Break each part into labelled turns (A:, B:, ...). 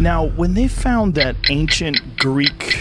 A: Now, when they found that ancient Greek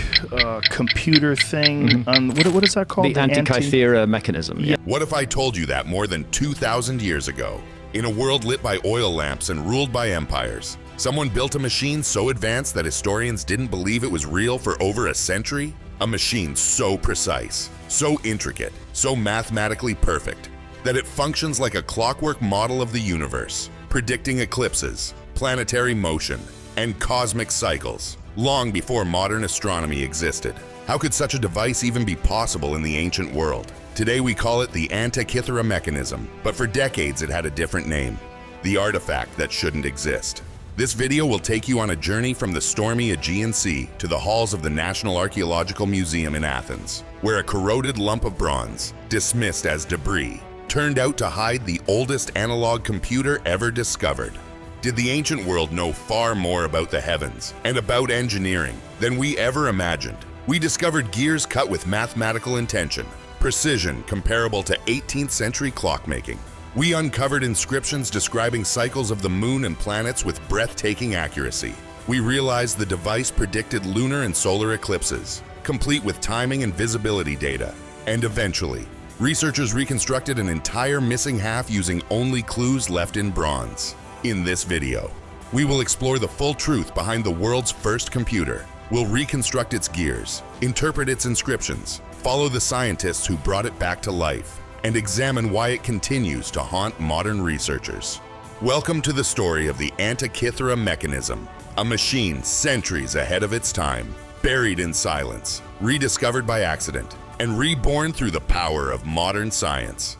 A: computer thing, what is that called?
B: The Antikythera Mechanism. Yeah.
C: What if I told you that more than 2,000 years ago, in a world lit by oil lamps and ruled by empires, someone built a machine so advanced that historians didn't believe it was real for over a century? A machine so precise, so intricate, so mathematically perfect, that it functions like a clockwork model of the universe, predicting eclipses, planetary motion, and cosmic cycles, long before modern astronomy existed. How could such a device even be possible in the ancient world? Today we call it the Antikythera Mechanism, but for decades it had a different name, the artifact that shouldn't exist. This video will take you on a journey from the stormy Aegean Sea to the halls of the National Archaeological Museum in Athens, where a corroded lump of bronze, dismissed as debris, turned out to hide the oldest analog computer ever discovered. Did the ancient world know far more about the heavens and about engineering than we ever imagined? We discovered gears cut with mathematical intention, precision comparable to 18th century clockmaking. We uncovered inscriptions describing cycles of the moon and planets with breathtaking accuracy. We realized the device predicted lunar and solar eclipses, complete with timing and visibility data. And eventually, researchers reconstructed an entire missing half using only clues left in bronze. In this video, we will explore the full truth behind the world's first computer. We'll reconstruct its gears, interpret its inscriptions, follow the scientists who brought it back to life, and examine why it continues to haunt modern researchers. Welcome to the story of the Antikythera Mechanism, a machine centuries ahead of its time, buried in silence, rediscovered by accident, and reborn through the power of modern science.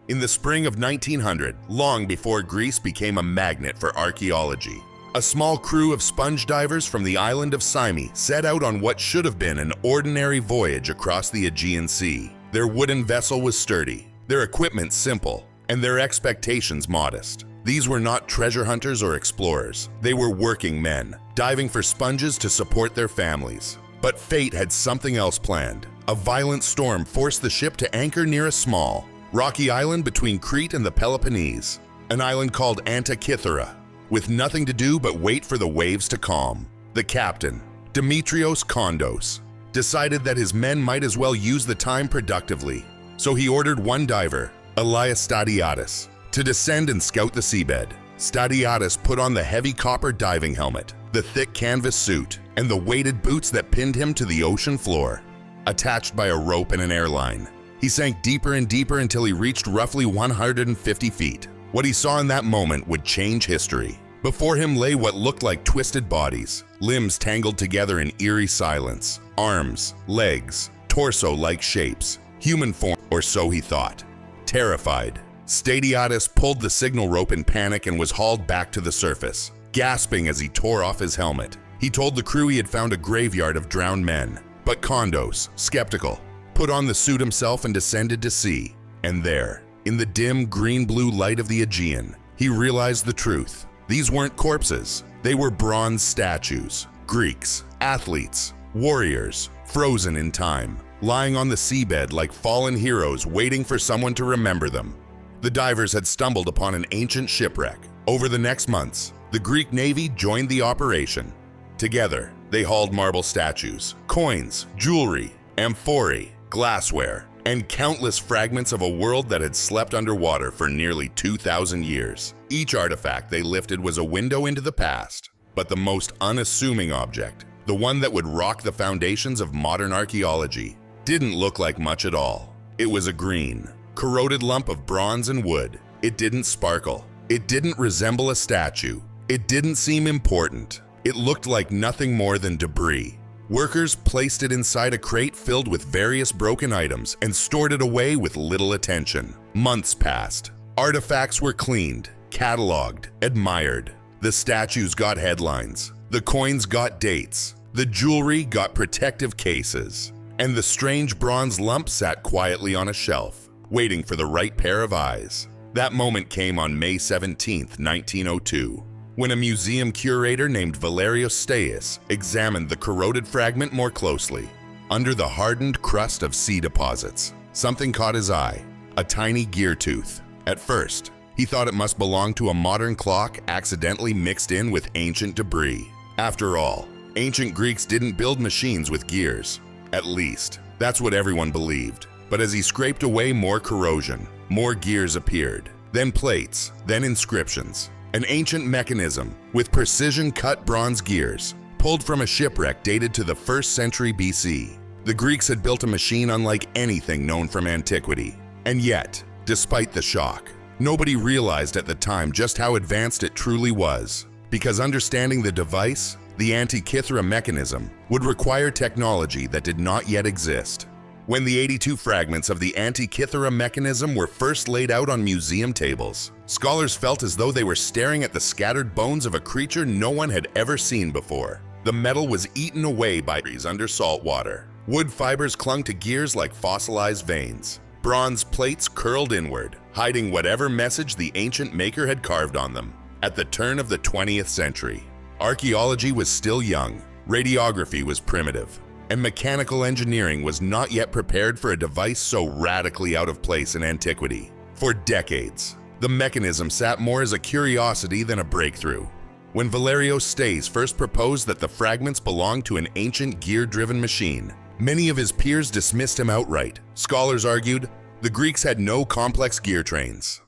C: In the spring of 1900, long before Greece became a magnet for archaeology, a small crew of sponge divers from the island of Symi set out on what should have been an ordinary voyage across the Aegean Sea. Their wooden vessel was sturdy, their equipment simple, and their expectations modest. These were not treasure hunters or explorers. They were working men, diving for sponges to support their families. But fate had something else planned. A violent storm forced the ship to anchor near a small, rocky island between Crete and the Peloponnese, an island called Antikythera, with nothing to do but wait for the waves to calm. The captain, Dimitrios Kondos, decided that his men might as well use the time productively, so he ordered one diver, Elias Stadiatis, to descend and scout the seabed. Stadiatis put on the heavy copper diving helmet, the thick canvas suit, and the weighted boots that pinned him to the ocean floor. Attached by a rope and an airline, he sank deeper and deeper until he reached roughly 150 feet. What he saw in that moment would change history. Before him lay what looked like twisted bodies, limbs tangled together in eerie silence, arms, legs, torso-like shapes, human form, or so he thought. Terrified, Stadiatis pulled the signal rope in panic and was hauled back to the surface, gasping as he tore off his helmet. He told the crew he had found a graveyard of drowned men, but Kondos, skeptical, put on the suit himself and descended to sea. And there, in the dim green-blue light of the Aegean, he realized the truth. These weren't corpses. They were bronze statues, Greeks, athletes, warriors, frozen in time, lying on the seabed like fallen heroes waiting for someone to remember them. The divers had stumbled upon an ancient shipwreck. Over the next months, the Greek Navy joined the operation. Together, they hauled marble statues, coins, jewelry, amphorae, glassware, and countless fragments of a world that had slept underwater for nearly 2,000 years. Each artifact they lifted was a window into the past, but the most unassuming object, the one that would rock the foundations of modern archaeology, didn't look like much at all. It was a green, corroded lump of bronze and wood. It didn't sparkle. It didn't resemble a statue. It didn't seem important. It looked like nothing more than debris. Workers placed it inside a crate filled with various broken items and stored it away with little attention. Months passed. Artifacts were cleaned, cataloged, admired. The statues got headlines. The coins got dates. The jewelry got protective cases. And the strange bronze lump sat quietly on a shelf, waiting for the right pair of eyes. That moment came on May 17, 1902. When a museum curator named Valerios Steis examined the corroded fragment more closely. Under the hardened crust of sea deposits, something caught his eye, a tiny gear tooth. At first, He thought it must belong to a modern clock accidentally mixed in with ancient debris. After all, ancient Greeks didn't build machines with gears. At least, that's what everyone believed. But as he scraped away more corrosion, more gears appeared. Then plates, then inscriptions. An ancient mechanism with precision-cut bronze gears, pulled from a shipwreck dated to the 1st century BC. The Greeks had built a machine unlike anything known from antiquity. And yet, despite the shock, nobody realized at the time just how advanced it truly was. Because understanding the device, the Antikythera Mechanism, would require technology that did not yet exist. When the 82 fragments of the Antikythera Mechanism were first laid out on museum tables, scholars felt as though they were staring at the scattered bones of a creature no one had ever seen before. The metal was eaten away by trees under salt water. Wood fibers clung to gears like fossilized veins. Bronze plates curled inward, hiding whatever message the ancient maker had carved on them. At the turn of the 20th century, archaeology was still young, radiography was primitive, and mechanical engineering was not yet prepared for a device so radically out of place in antiquity. For decades, the mechanism sat more as a curiosity than a breakthrough. When Valerio Staes first proposed that the fragments belonged to an ancient gear-driven machine, many of his peers dismissed him outright. Scholars argued, the Greeks had no complex gear trains.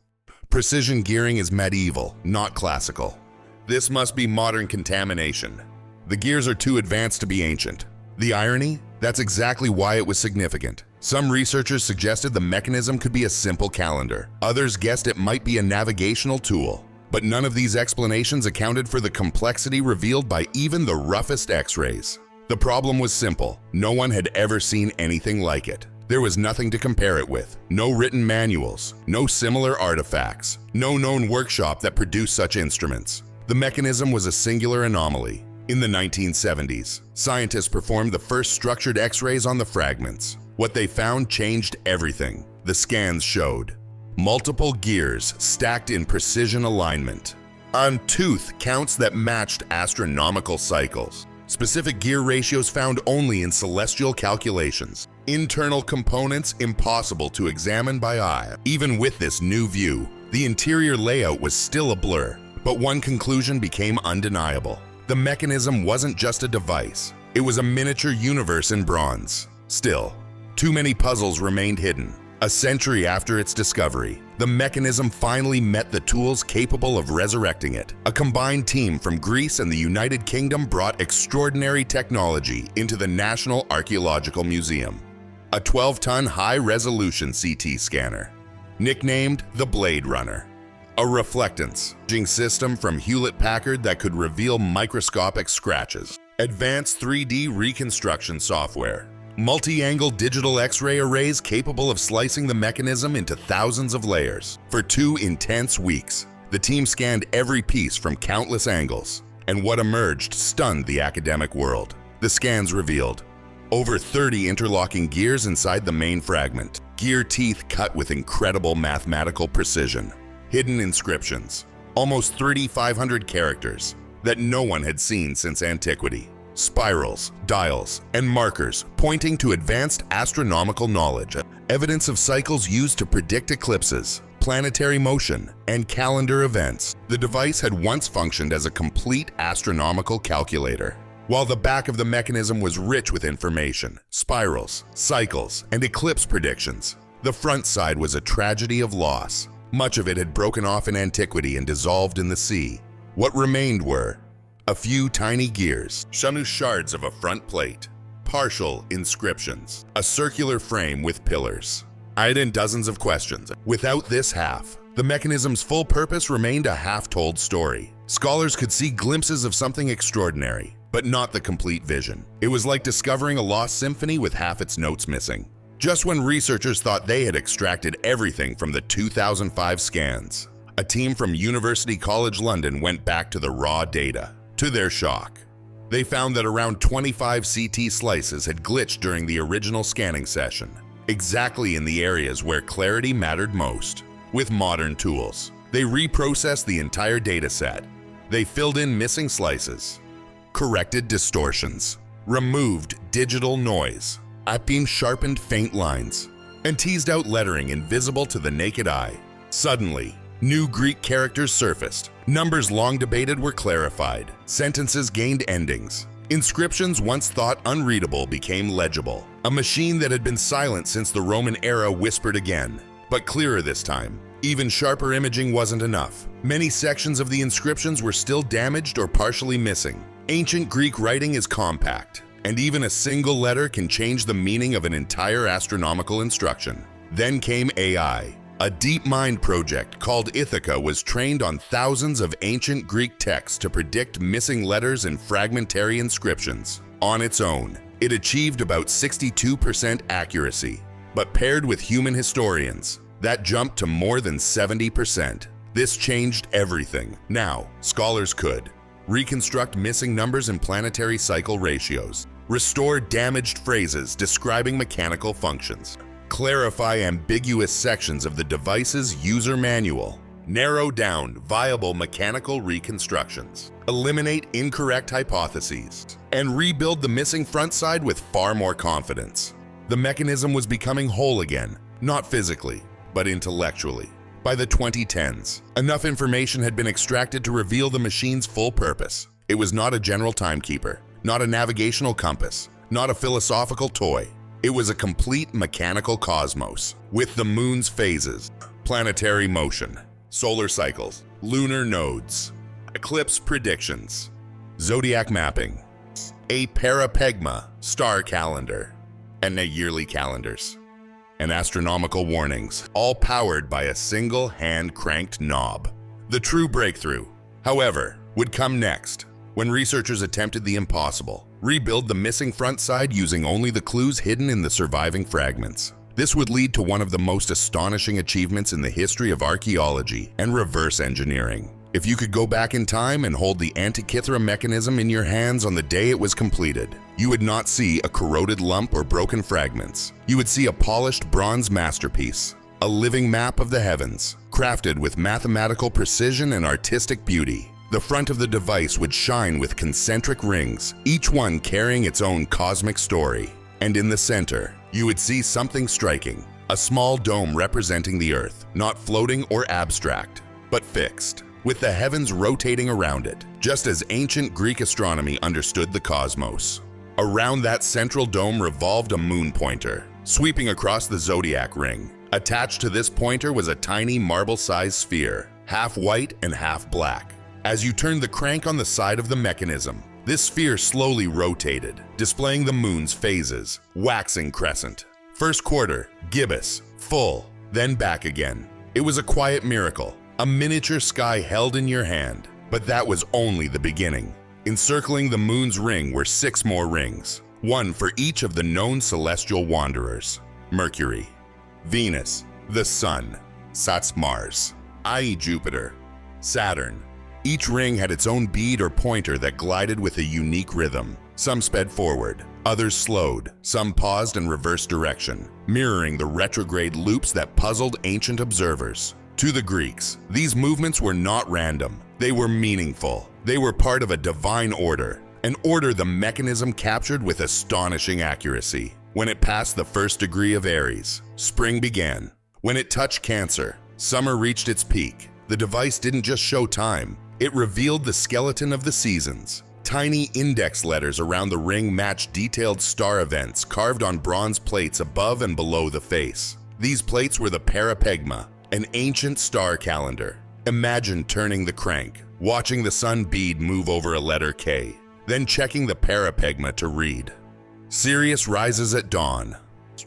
C: Precision gearing is medieval, not classical. This must be modern contamination. The gears are too advanced to be ancient. The irony? That's exactly why it was significant. Some researchers suggested the mechanism could be a simple calendar. Others guessed it might be a navigational tool. But none of these explanations accounted for the complexity revealed by even the roughest X-rays. The problem was simple. No one had ever seen anything like it. There was nothing to compare it with. No written manuals, no similar artifacts, no known workshop that produced such instruments. The mechanism was a singular anomaly. In the 1970s, scientists performed the first structured X-rays on the fragments. What they found changed everything. The scans showed multiple gears stacked in precision alignment. On tooth counts that matched astronomical cycles. Specific gear ratios found only in celestial calculations. Internal components impossible to examine by eye. Even with this new view, the interior layout was still a blur. But one conclusion became undeniable. The mechanism wasn't just a device. It was a miniature universe in bronze. Still, too many puzzles remained hidden. A century after its discovery, the mechanism finally met the tools capable of resurrecting it. A combined team from Greece and the United Kingdom brought extraordinary technology into the National Archaeological Museum. A 12-ton high-resolution CT scanner, nicknamed the Blade Runner. A reflectance system from Hewlett-Packard that could reveal microscopic scratches. Advanced 3D reconstruction software. Multi-angle digital X-ray arrays capable of slicing the mechanism into thousands of layers. For 2 intense weeks, the team scanned every piece from countless angles, and what emerged stunned the academic world. The scans revealed over 30 interlocking gears inside the main fragment, gear teeth cut with incredible mathematical precision, hidden inscriptions, almost 3,500 characters that no one had seen since antiquity. Spirals, dials, and markers pointing to advanced astronomical knowledge, evidence of cycles used to predict eclipses, planetary motion, and calendar events. The device had once functioned as a complete astronomical calculator. While the back of the mechanism was rich with information, spirals, cycles, and eclipse predictions, the front side was a tragedy of loss. Much of it had broken off in antiquity and dissolved in the sea. What remained were a few tiny gears, shards of a front plate, partial inscriptions, a circular frame with pillars. I had in dozens of questions. Without this half, the mechanism's full purpose remained a half-told story. Scholars could see glimpses of something extraordinary, but not the complete vision. It was like discovering a lost symphony with half its notes missing. Just when researchers thought they had extracted everything from the 2005 scans, a team from University College London went back to the raw data. To their shock, they found that around 25 CT slices had glitched during the original scanning session, exactly in the areas where clarity mattered most. With modern tools, they reprocessed the entire data set. They filled in missing slices, corrected distortions, removed digital noise, sharpened faint lines, and teased out lettering invisible to the naked eye. Suddenly, New Greek characters surfaced. Numbers long debated were clarified. Sentences gained endings. Inscriptions once thought unreadable became legible. A machine that had been silent since the Roman era whispered again, but clearer this time. Even sharper imaging wasn't enough. Many sections of the inscriptions were still damaged or partially missing. Ancient Greek writing is compact, and even a single letter can change the meaning of an entire astronomical instruction. Then came AI. A DeepMind project called Ithaca was trained on thousands of ancient Greek texts to predict missing letters and fragmentary inscriptions. On its own, it achieved about 62% accuracy, but paired with human historians, that jumped to more than 70%. This changed everything. Now, scholars could reconstruct missing numbers and planetary cycle ratios, restore damaged phrases describing mechanical functions, clarify ambiguous sections of the device's user manual, narrow down viable mechanical reconstructions, eliminate incorrect hypotheses, and rebuild the missing front side with far more confidence. The mechanism was becoming whole again, not physically, but intellectually. By the 2010s, enough information had been extracted to reveal the machine's full purpose. It was not a general timekeeper, not a navigational compass, not a philosophical toy. It was a complete mechanical cosmos, with the moon's phases, planetary motion, solar cycles, lunar nodes, eclipse predictions, zodiac mapping, a parapegma star calendar, and yearly calendars, and astronomical warnings, all powered by a single hand-cranked knob. The true breakthrough, however, would come next, when researchers attempted the impossible: rebuild the missing front side using only the clues hidden in the surviving fragments. This would lead to one of the most astonishing achievements in the history of archaeology and reverse engineering. If you could go back in time and hold the Antikythera Mechanism in your hands on the day it was completed, you would not see a corroded lump or broken fragments. You would see a polished bronze masterpiece, a living map of the heavens, crafted with mathematical precision and artistic beauty. The front of the device would shine with concentric rings, each one carrying its own cosmic story. And in the center, you would see something striking: a small dome representing the Earth, not floating or abstract, but fixed, with the heavens rotating around it, just as ancient Greek astronomy understood the cosmos. Around that central dome revolved a moon pointer, sweeping across the zodiac ring. Attached to this pointer was a tiny marble-sized sphere, half white and half black. As you turned the crank on the side of the mechanism, this sphere slowly rotated, displaying the moon's phases: waxing crescent, first quarter, gibbous, full, then back again. It was a quiet miracle, a miniature sky held in your hand. But that was only the beginning. Encircling the moon's ring were 6 more rings, one for each of the known celestial wanderers: Mercury, Venus, the Sun, Sat's Mars, i.e. Jupiter, Saturn. Each ring had its own bead or pointer that glided with a unique rhythm. Some sped forward, others slowed, some paused and reversed direction, mirroring the retrograde loops that puzzled ancient observers. To the Greeks, these movements were not random. They were meaningful. They were part of a divine order, an order the mechanism captured with astonishing accuracy. When it passed the first degree of Aries, spring began. When it touched Cancer, summer reached its peak. The device didn't just show time, it revealed the skeleton of the seasons. Tiny index letters around the ring matched detailed star events carved on bronze plates above and below the face. These plates were the parapegma, an ancient star calendar. Imagine turning the crank, watching the sun bead move over a letter K, then checking the parapegma to read: Sirius rises at dawn,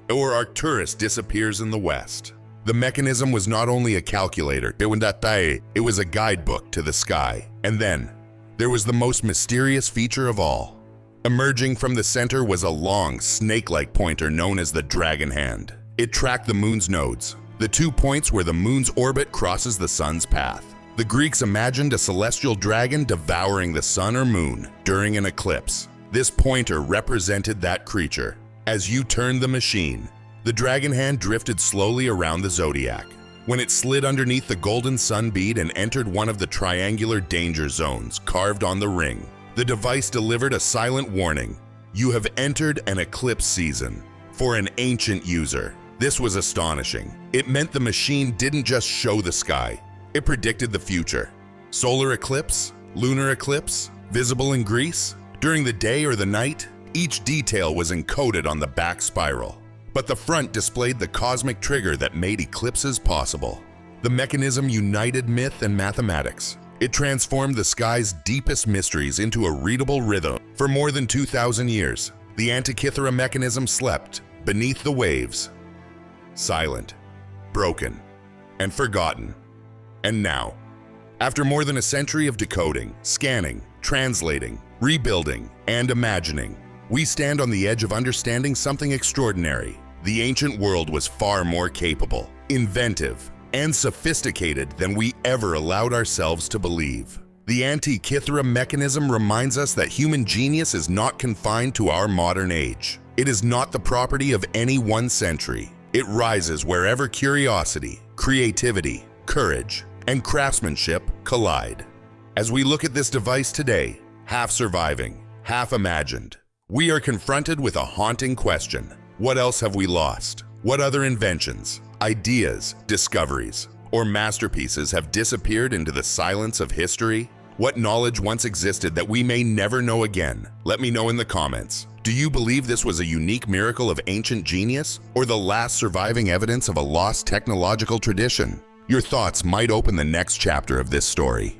C: or Arcturus disappears in the west. The mechanism was not only a calculator, it was a guidebook to the sky. And then, there was the most mysterious feature of all. Emerging from the center was a long, snake-like pointer known as the dragon hand. It tracked the moon's nodes, the 2 points where the moon's orbit crosses the sun's path. The Greeks imagined a celestial dragon devouring the sun or moon during an eclipse. This pointer represented that creature. As you turned the machine, the dragon hand drifted slowly around the zodiac. When it slid underneath the golden sun bead and entered one of the triangular danger zones carved on the ring, the device delivered a silent warning: you have entered an eclipse season. For an ancient user, this was astonishing. It meant the machine didn't just show the sky, It predicted the future. Solar eclipse, lunar eclipse, visible in Greece. During the day or the night, each detail was encoded on the back spiral. But the front displayed the cosmic trigger that made eclipses possible. The mechanism united myth and mathematics. It transformed the sky's deepest mysteries into a readable rhythm. For more than 2,000 years, the Antikythera mechanism slept beneath the waves, silent, broken, and forgotten. And now, after more than a century of decoding, scanning, translating, rebuilding, and imagining, we stand on the edge of understanding something extraordinary. The ancient world was far more capable, inventive, and sophisticated than we ever allowed ourselves to believe. The Antikythera mechanism reminds us that human genius is not confined to our modern age. It is not the property of any one century. It rises wherever curiosity, creativity, courage, and craftsmanship collide. As we look at this device today, half surviving, half imagined, we are confronted with a haunting question. What else have we lost? What other inventions, ideas, discoveries, or masterpieces have disappeared into the silence of history? What knowledge once existed that we may never know again? Let me know in the comments. Do you believe this was a unique miracle of ancient genius, or the last surviving evidence of a lost technological tradition? Your thoughts might open the next chapter of this story.